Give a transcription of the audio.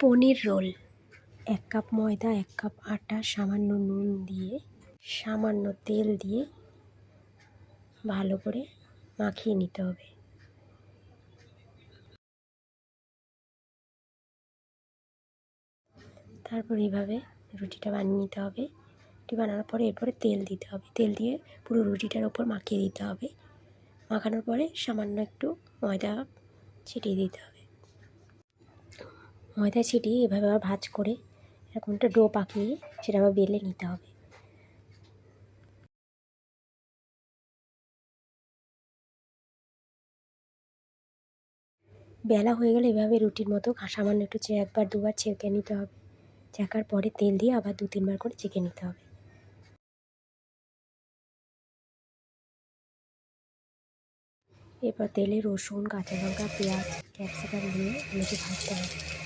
পনির role. 1 cup ময়দা, 1 cup আটা, সামান্য নুন দিয়ে, সামান্য তেল দিয়ে ভালো করে মাখিয়ে নিতে হবে। তারপর এইভাবে রুটিটা বানিয়ে নিতে হবে। রুটি বানানোর পরে এরপরে তেল দিতে হবে। তেল দিয়ে পুরো রুটিটার ওপর মাখিয়ে দিতে হবে। মাখানোর পরে সামান্য একটু ময়দা ছিটিয়ে দিতে হবে। ময়দা ছিটিয়ে এভাবে আবার ভাঁজ করে এরকম একটা ডো পাকিয়ে সেটা আবার বেলে নিতে হবে। বেলা হয়ে গেলে এভাবে রুটির মতো সামান্য একটু একবার দুবার ছেঁকে নিতে হবে। ছেঁকার পরে তেল দিয়ে আবার 2-3 বার করে ছেঁকে নিতে হবে। এরপর তেলে রসুন, কাঁচা লঙ্কা, পেঁয়াজ, ক্যাপসিকাম দিয়ে ভাজতে হবে।